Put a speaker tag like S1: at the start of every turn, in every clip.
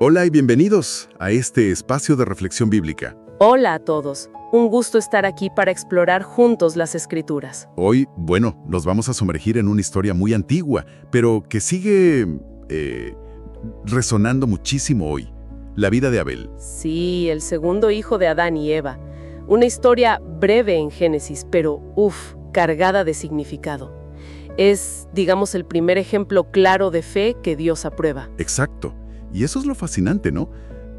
S1: Hola y bienvenidos a este espacio de reflexión bíblica.
S2: Hola a todos, un gusto estar aquí para explorar juntos las Escrituras.
S1: Hoy, nos vamos a sumergir en una historia muy antigua, pero que sigue resonando muchísimo hoy. La vida de Abel.
S2: Sí, el segundo hijo de Adán y Eva. Una historia breve en Génesis, pero cargada de significado. Es, digamos, el primer ejemplo claro de fe que Dios aprueba.
S1: Exacto. Y eso es lo fascinante, ¿no?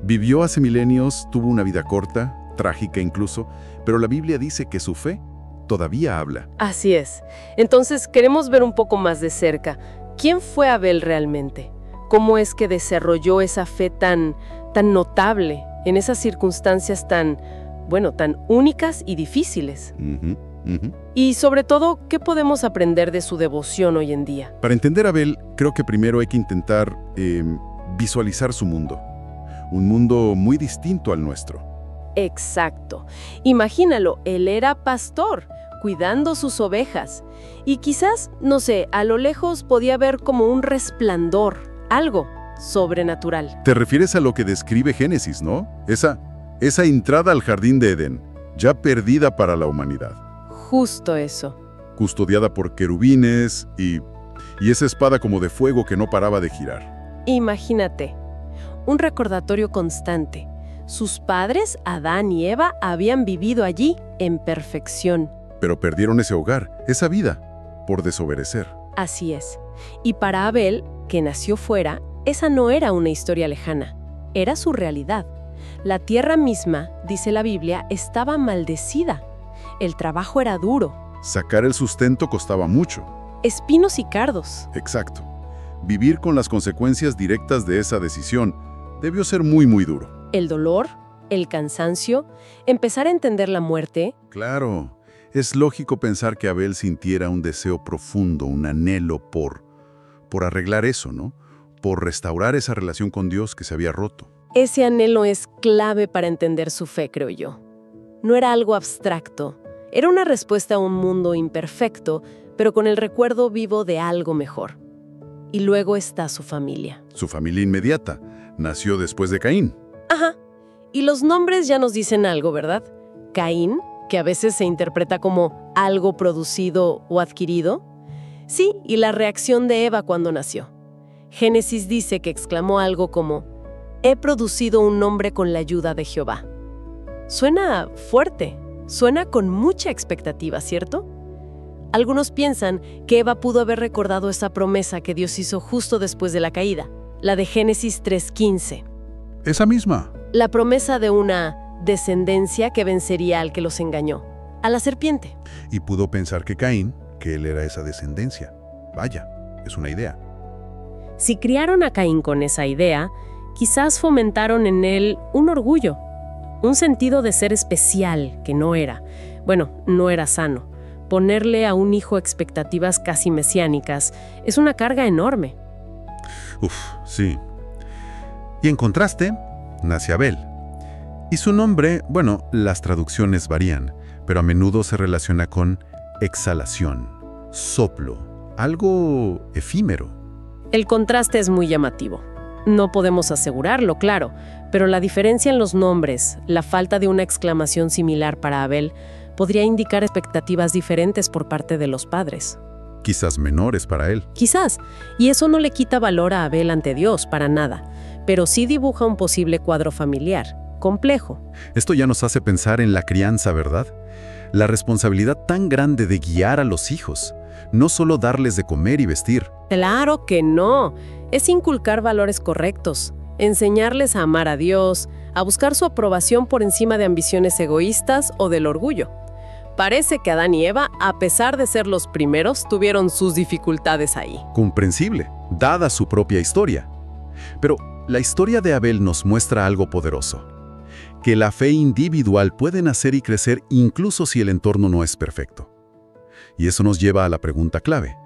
S1: Vivió hace milenios, tuvo una vida corta, trágica incluso, pero la Biblia dice que su fe todavía habla.
S2: Así es. Entonces queremos ver un poco más de cerca. ¿Quién fue Abel realmente? ¿Cómo es que desarrolló esa fe tan notable en esas circunstancias tan únicas y difíciles? Y sobre todo, ¿qué podemos aprender de su devoción hoy en día?
S1: Para entender a Abel, creo que primero hay que intentar visualizar su mundo. Un mundo muy distinto al nuestro.
S2: Exacto. Imagínalo, él era pastor, cuidando sus ovejas. Y quizás, a lo lejos podía ver como un resplandor, algo sobrenatural.
S1: Te refieres a lo que describe Génesis, ¿no? Esa entrada al jardín de Edén, ya perdida para la humanidad.
S2: Justo eso.
S1: Custodiada por querubines y esa espada como de fuego que no paraba de girar.
S2: Imagínate, un recordatorio constante. Sus padres, Adán y Eva, habían vivido allí en perfección.
S1: Pero perdieron ese hogar, esa vida, por desobedecer.
S2: Así es. Y para Abel, que nació fuera, esa no era una historia lejana. Era su realidad. La tierra misma, dice la Biblia, estaba maldecida. El trabajo era duro.
S1: Sacar el sustento costaba mucho.
S2: Espinos y cardos.
S1: Exacto. Vivir con las consecuencias directas de esa decisión debió ser muy, muy duro.
S2: El dolor, el cansancio, empezar a entender la muerte.
S1: Claro, es lógico pensar que Abel sintiera un deseo profundo, un anhelo por arreglar eso, ¿no? Por restaurar esa relación con Dios que se había roto.
S2: Ese anhelo es clave para entender su fe, creo yo. No era algo abstracto, era una respuesta a un mundo imperfecto, pero con el recuerdo vivo de algo mejor. Y luego está su familia.
S1: Su familia inmediata. Nació después de Caín.
S2: Ajá. Y los nombres ya nos dicen algo, ¿verdad? Caín, que a veces se interpreta como algo producido o adquirido. Sí, y la reacción de Eva cuando nació. Génesis dice que exclamó algo como: «He producido un hombre con la ayuda de Jehová». Suena fuerte, suena con mucha expectativa, ¿cierto? Algunos piensan que Eva pudo haber recordado esa promesa que Dios hizo justo después de la caída, la de Génesis 3:15.
S1: Esa misma.
S2: La promesa de una descendencia que vencería al que los engañó, a la serpiente.
S1: Y pudo pensar que Caín, que él era esa descendencia. Vaya, es una idea.
S2: Si criaron a Caín con esa idea, quizás fomentaron en él un orgullo, un sentido de ser especial que no era sano. Ponerle a un hijo expectativas casi mesiánicas es una carga enorme.
S1: Sí. Y en contraste, nace Abel. Y su nombre, las traducciones varían, pero a menudo se relaciona con exhalación, soplo, algo efímero.
S2: El contraste es muy llamativo. No podemos asegurarlo, claro, pero la diferencia en los nombres, la falta de una exclamación similar para Abel, podría indicar expectativas diferentes por parte de los padres.
S1: Quizás menores para él.
S2: Quizás, y eso no le quita valor a Abel ante Dios, para nada, pero sí dibuja un posible cuadro familiar, complejo.
S1: Esto ya nos hace pensar en la crianza, ¿verdad? La responsabilidad tan grande de guiar a los hijos, no solo darles de comer y vestir.
S2: Claro que no, es inculcar valores correctos, enseñarles a amar a Dios, a buscar su aprobación por encima de ambiciones egoístas o del orgullo. Parece que Adán y Eva, a pesar de ser los primeros, tuvieron sus dificultades ahí.
S1: Comprensible, dada su propia historia. Pero la historia de Abel nos muestra algo poderoso. Que la fe individual puede nacer y crecer incluso si el entorno no es perfecto. Y eso nos lleva a la pregunta clave.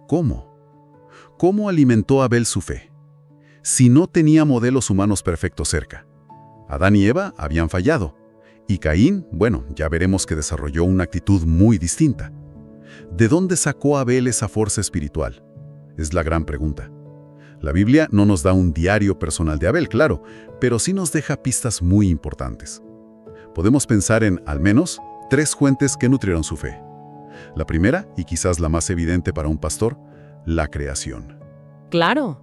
S1: ¿Cómo? ¿Cómo alimentó Abel su fe? Si no tenía modelos humanos perfectos cerca. Adán y Eva habían fallado. Y Caín, ya veremos que desarrolló una actitud muy distinta. ¿De dónde sacó Abel esa fuerza espiritual? Es la gran pregunta. La Biblia no nos da un diario personal de Abel, claro, pero sí nos deja pistas muy importantes. Podemos pensar en, al menos, 3 fuentes que nutrieron su fe. La primera, y quizás la más evidente para un pastor, la creación.
S2: Claro.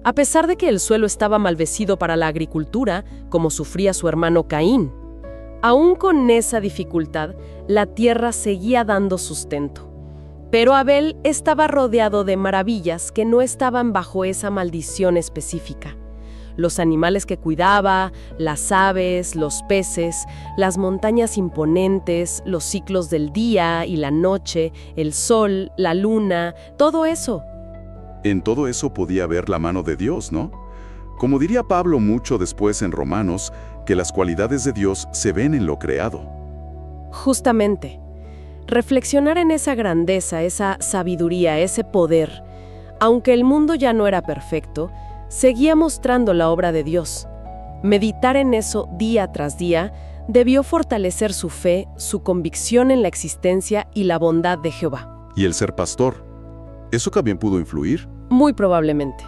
S2: A pesar de que el suelo estaba maldecido para la agricultura, como sufría su hermano Caín, aún con esa dificultad, la tierra seguía dando sustento. Pero Abel estaba rodeado de maravillas que no estaban bajo esa maldición específica. Los animales que cuidaba, las aves, los peces, las montañas imponentes, los ciclos del día y la noche, el sol, la luna, todo eso.
S3: En todo eso podía ver la mano de Dios, ¿no? Como diría Pablo mucho después en Romanos, que las cualidades de Dios se ven en lo creado.
S2: Justamente. Reflexionar en esa grandeza, esa sabiduría, ese poder, aunque el mundo ya no era perfecto, seguía mostrando la obra de Dios. Meditar en eso día tras día debió fortalecer su fe, su convicción en la existencia y la bondad de Jehová.
S3: ¿Y el ser pastor? ¿Eso también pudo influir?
S2: Muy probablemente.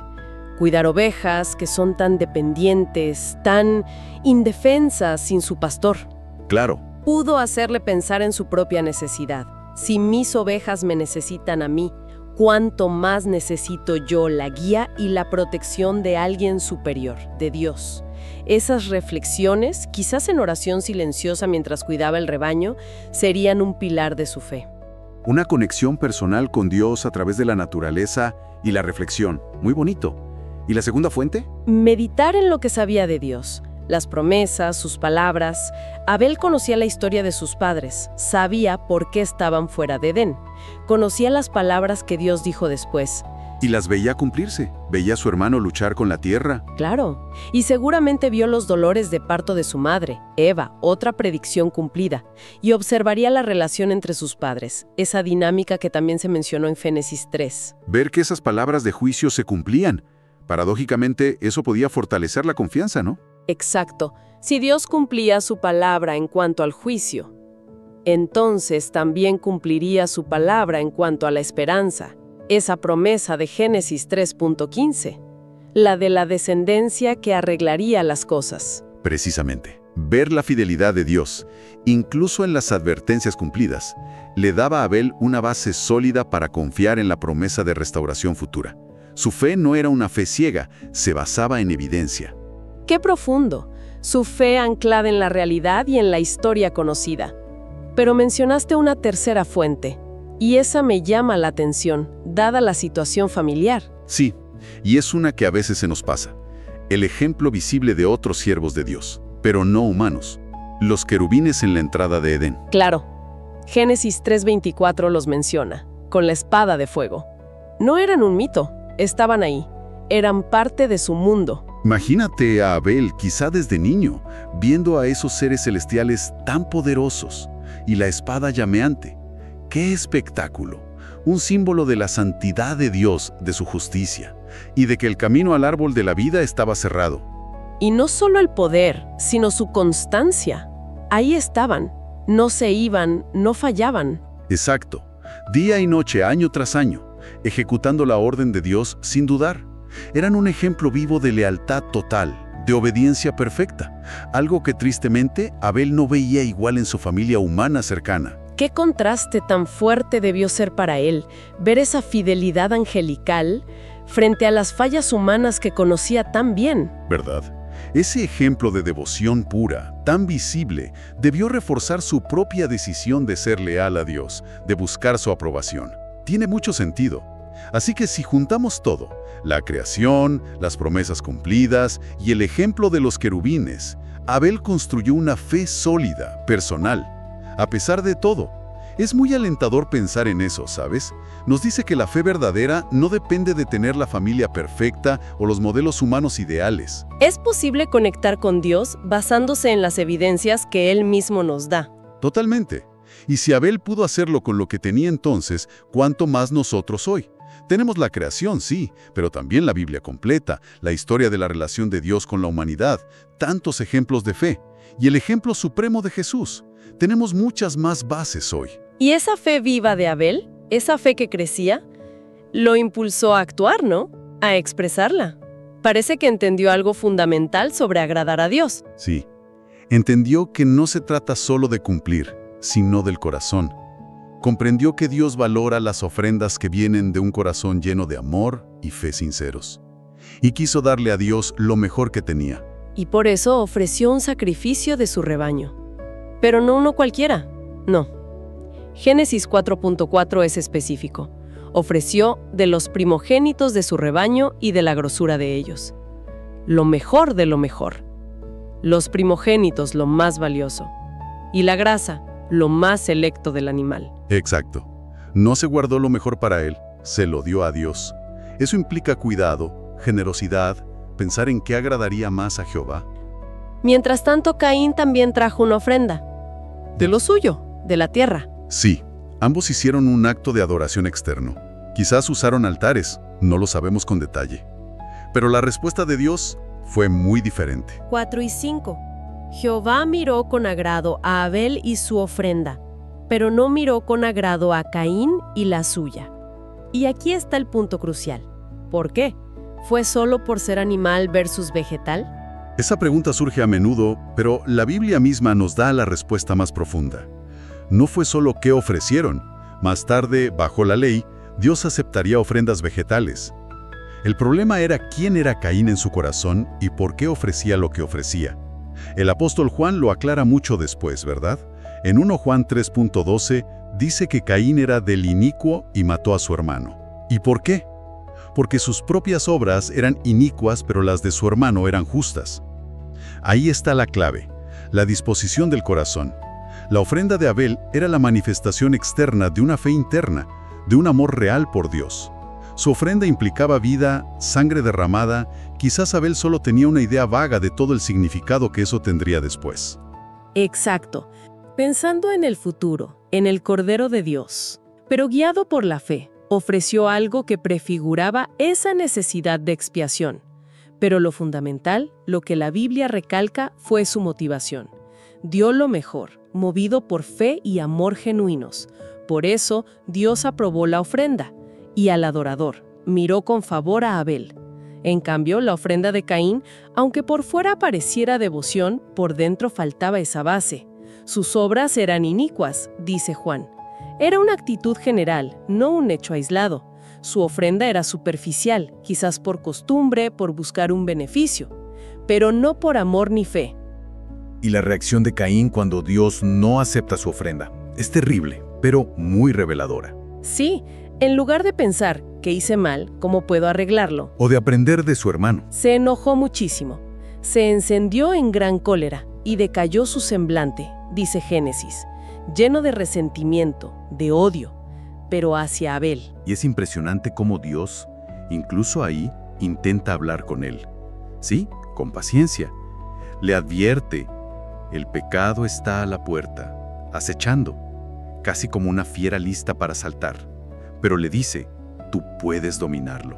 S2: Cuidar ovejas que son tan dependientes, tan indefensas sin su pastor.
S3: Claro.
S2: Pudo hacerle pensar en su propia necesidad. Si mis ovejas me necesitan a mí, ¿cuánto más necesito yo la guía y la protección de alguien superior, de Dios? Esas reflexiones, quizás en oración silenciosa mientras cuidaba el rebaño, serían un pilar de su fe.
S3: Una conexión personal con Dios a través de la naturaleza y la reflexión. Muy bonito. ¿Y la segunda fuente?
S2: Meditar en lo que sabía de Dios. Las promesas, sus palabras. Abel conocía la historia de sus padres, sabía por qué estaban fuera de Edén. Conocía las palabras que Dios dijo después.
S3: Y las veía cumplirse, veía a su hermano luchar con la tierra.
S2: Claro, y seguramente vio los dolores de parto de su madre, Eva, otra predicción cumplida, y observaría la relación entre sus padres, esa dinámica que también se mencionó en Génesis 3.
S3: Ver que esas palabras de juicio se cumplían. Paradójicamente, eso podía fortalecer la confianza, ¿no?
S2: Exacto. Si Dios cumplía su palabra en cuanto al juicio, entonces también cumpliría su palabra en cuanto a la esperanza. Esa promesa de Génesis 3.15, la de la descendencia que arreglaría las cosas.
S3: Precisamente, ver la fidelidad de Dios, incluso en las advertencias cumplidas, le daba a Abel una base sólida para confiar en la promesa de restauración futura. Su fe no era una fe ciega, se basaba en evidencia.
S2: ¡Qué profundo! Su fe anclada en la realidad y en la historia conocida. Pero mencionaste una tercera fuente, y esa me llama la atención, dada la situación familiar.
S3: Sí, y es una que a veces se nos pasa. El ejemplo visible de otros siervos de Dios, pero no humanos. Los querubines en la entrada de Edén.
S2: Claro. Génesis 3.24 los menciona, con la espada de fuego. No eran un mito, estaban ahí. Eran parte de su mundo.
S3: Imagínate a Abel, quizá desde niño, viendo a esos seres celestiales tan poderosos y la espada llameante. ¡Qué espectáculo! Un símbolo de la santidad de Dios, de su justicia, y de que el camino al árbol de la vida estaba cerrado.
S2: Y no solo el poder, sino su constancia. Ahí estaban, no se iban, no fallaban.
S3: Exacto, día y noche, año tras año, ejecutando la orden de Dios sin dudar. Eran un ejemplo vivo de lealtad total, de obediencia perfecta, algo que tristemente Abel no veía igual en su familia humana cercana.
S2: Qué contraste tan fuerte debió ser para él, ver esa fidelidad angelical frente a las fallas humanas que conocía tan bien.
S3: ¿Verdad? Ese ejemplo de devoción pura, tan visible, debió reforzar su propia decisión de ser leal a Dios, de buscar su aprobación. Tiene mucho sentido. Así que si juntamos todo, la creación, las promesas cumplidas y el ejemplo de los querubines, Abel construyó una fe sólida, personal. A pesar de todo, es muy alentador pensar en eso, ¿sabes? Nos dice que la fe verdadera no depende de tener la familia perfecta o los modelos humanos ideales.
S2: Es posible conectar con Dios basándose en las evidencias que Él mismo nos da.
S3: Totalmente. Y si Abel pudo hacerlo con lo que tenía entonces, ¿cuánto más nosotros hoy? Tenemos la creación, sí, pero también la Biblia completa, la historia de la relación de Dios con la humanidad, tantos ejemplos de fe, y el ejemplo supremo de Jesús. Tenemos muchas más bases hoy.
S2: ¿Y esa fe viva de Abel, esa fe que crecía, lo impulsó a actuar, no? A expresarla. Parece que entendió algo fundamental sobre agradar a Dios.
S3: Sí, entendió que no se trata solo de cumplir, sino del corazón. Comprendió que Dios valora las ofrendas que vienen de un corazón lleno de amor y fe sinceros. Y quiso darle a Dios lo mejor que tenía.
S2: Y por eso ofreció un sacrificio de su rebaño. Pero no uno cualquiera, no. Génesis 4.4 es específico. Ofreció de los primogénitos de su rebaño y de la grosura de ellos. Lo mejor de lo mejor. Los primogénitos, lo más valioso. Y la grasa, lo más selecto del animal.
S3: Exacto. No se guardó lo mejor para él, se lo dio a Dios. Eso implica cuidado, generosidad, pensar en qué agradaría más a Jehová.
S2: Mientras tanto, Caín también trajo una ofrenda. De lo suyo, de la tierra.
S3: Sí, ambos hicieron un acto de adoración externo. Quizás usaron altares, no lo sabemos con detalle. Pero la respuesta de Dios fue muy diferente.
S2: 4 y 5. Jehová miró con agrado a Abel y su ofrenda, pero no miró con agrado a Caín y la suya. Y aquí está el punto crucial. ¿Por qué? ¿Fue solo por ser animal versus vegetal?
S3: Esa pregunta surge a menudo, pero la Biblia misma nos da la respuesta más profunda. No fue solo qué ofrecieron. Más tarde, bajo la ley, Dios aceptaría ofrendas vegetales. El problema era quién era Caín en su corazón y por qué ofrecía lo que ofrecía. El apóstol Juan lo aclara mucho después, ¿verdad? En 1 Juan 3.12 dice que Caín era del inicuo y mató a su hermano. ¿Y por qué? Porque sus propias obras eran inicuas, pero las de su hermano eran justas. Ahí está la clave, la disposición del corazón. La ofrenda de Abel era la manifestación externa de una fe interna, de un amor real por Dios. Su ofrenda implicaba vida, sangre derramada. Quizás Abel solo tenía una idea vaga de todo el significado que eso tendría después.
S2: Exacto. Pensando en el futuro, en el Cordero de Dios, pero guiado por la fe, ofreció algo que prefiguraba esa necesidad de expiación. Pero lo fundamental, lo que la Biblia recalca, fue su motivación. Dio lo mejor, movido por fe y amor genuinos. Por eso, Dios aprobó la ofrenda, y al adorador, miró con favor a Abel. En cambio, la ofrenda de Caín, aunque por fuera pareciera devoción, por dentro faltaba esa base. Sus obras eran inicuas, dice Juan. Era una actitud general, no un hecho aislado. Su ofrenda era superficial, quizás por costumbre, por buscar un beneficio, pero no por amor ni fe.
S4: Y la reacción de Caín cuando Dios no acepta su ofrenda es terrible, pero muy reveladora.
S2: Sí, en lugar de pensar que hice mal, ¿cómo puedo arreglarlo?,
S4: O de aprender de su hermano.
S2: se enojó muchísimo. Se encendió en gran cólera y decayó su semblante, dice Génesis, lleno de resentimiento, de odio, pero hacia Abel.
S4: Y es impresionante cómo Dios, incluso ahí, intenta hablar con él. Sí, con paciencia. Le advierte, el pecado está a la puerta, acechando, casi como una fiera lista para saltar. Pero le dice, tú puedes dominarlo.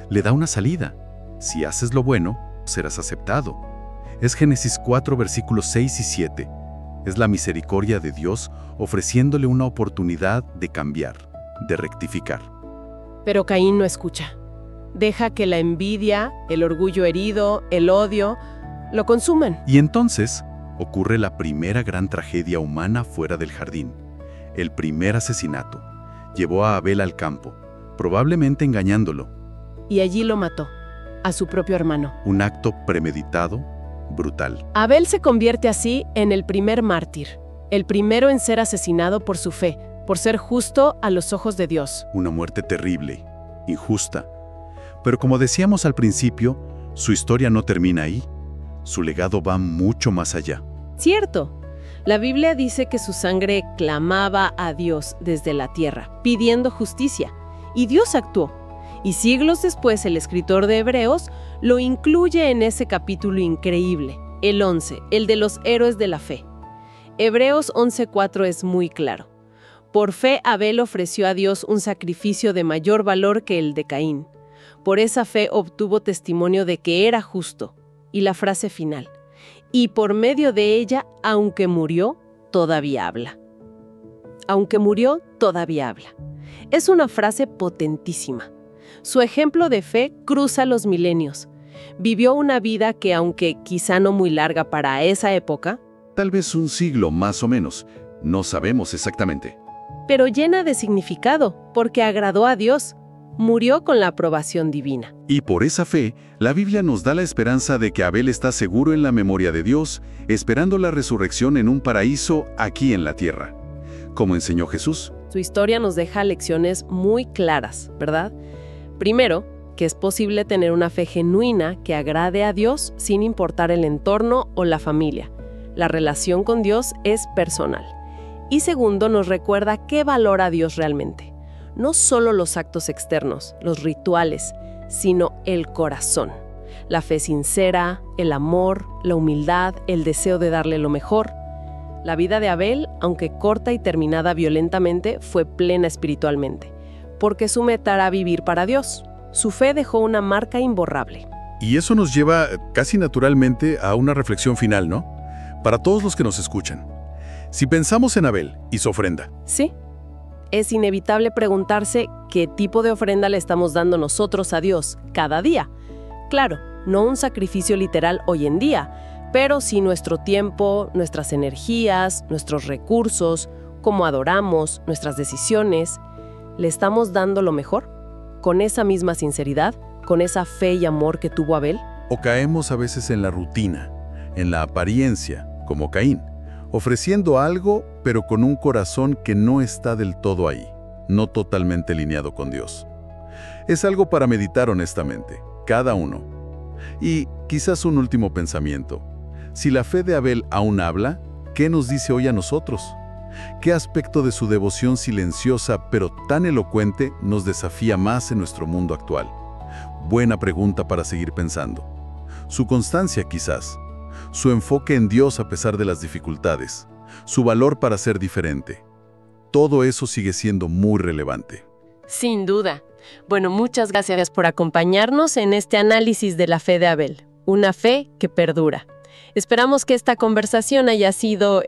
S4: Le da una salida. Si haces lo bueno, serás aceptado. Es Génesis 4, versículos 6 y 7. Es la misericordia de Dios ofreciéndole una oportunidad de cambiar, de rectificar.
S2: Pero Caín no escucha. Deja que la envidia, el orgullo herido, el odio, lo consuman.
S4: Y entonces ocurre la primera gran tragedia humana fuera del jardín. El primer asesinato. Llevó a Abel al campo, probablemente engañándolo.
S2: Y allí lo mató, a su propio hermano.
S4: Un acto premeditado, brutal.
S2: Abel se convierte así en el primer mártir, el primero en ser asesinado por su fe, por ser justo a los ojos de Dios.
S4: Una muerte terrible, injusta. Pero como decíamos al principio, su historia no termina ahí. Su legado va mucho más allá.
S2: Cierto. La Biblia dice que su sangre clamaba a Dios desde la tierra, pidiendo justicia, y Dios actuó. Y siglos después el escritor de Hebreos lo incluye en ese capítulo increíble, el 11, el de los héroes de la fe. Hebreos 11:4 es muy claro. Por fe Abel ofreció a Dios un sacrificio de mayor valor que el de Caín. Por esa fe obtuvo testimonio de que era justo. Y la frase final, y por medio de ella, aunque murió, todavía habla. Aunque murió, todavía habla. Es una frase potentísima. Su ejemplo de fe cruza los milenios. Vivió una vida que, aunque quizá no muy larga para esa época,
S3: Tal vez un siglo más o menos, no sabemos exactamente.
S2: pero llena de significado, porque agradó a Dios, murió con la aprobación divina.
S3: Y por esa fe, la Biblia nos da la esperanza de que Abel está seguro en la memoria de Dios, esperando la resurrección en un paraíso aquí en la tierra. Como enseñó Jesús,
S2: Su historia nos deja lecciones muy claras, ¿verdad? Primero, que es posible tener una fe genuina que agrade a Dios sin importar el entorno o la familia. La relación con Dios es personal. Y segundo, nos recuerda qué valora Dios realmente. No solo los actos externos, los rituales, sino el corazón. La fe sincera, el amor, la humildad, el deseo de darle lo mejor. La vida de Abel, aunque corta y terminada violentamente, fue plena espiritualmente, porque su meta era vivir para Dios. Su fe dejó una marca imborrable.
S1: Y eso nos lleva casi naturalmente a una reflexión final, ¿no? Para todos los que nos escuchan. Si pensamos en Abel y su ofrenda,
S2: Sí, es inevitable preguntarse qué tipo de ofrenda le estamos dando nosotros a Dios cada día. Claro, no un sacrificio literal hoy en día, pero sí nuestro tiempo, nuestras energías, nuestros recursos, cómo adoramos, nuestras decisiones. ¿Le estamos dando lo mejor? ¿Con esa misma sinceridad? ¿Con esa fe y amor que tuvo Abel?
S1: o caemos a veces en la rutina, en la apariencia, como Caín, ofreciendo algo, pero con un corazón que no está del todo ahí, no totalmente alineado con Dios. Es algo para meditar honestamente, cada uno. Y quizás un último pensamiento. Si la fe de Abel aún habla, ¿qué nos dice hoy a nosotros? ¿Qué aspecto de su devoción silenciosa pero tan elocuente nos desafía más en nuestro mundo actual? Buena pregunta para seguir pensando. Su constancia quizás, su enfoque en Dios a pesar de las dificultades, su valor para ser diferente. Todo eso sigue siendo muy relevante.
S2: Sin duda. Bueno, muchas gracias por acompañarnos en este análisis de la fe de Abel. Una fe que perdura. Esperamos que esta conversación haya sido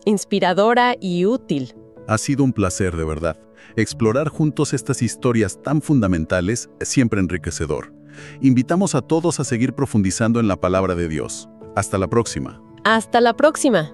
S2: inspiradora y útil.
S1: Ha sido un placer, de verdad. Explorar juntos estas historias tan fundamentales es siempre enriquecedor. Invitamos a todos a seguir profundizando en la palabra de Dios. Hasta la próxima.
S2: Hasta la próxima.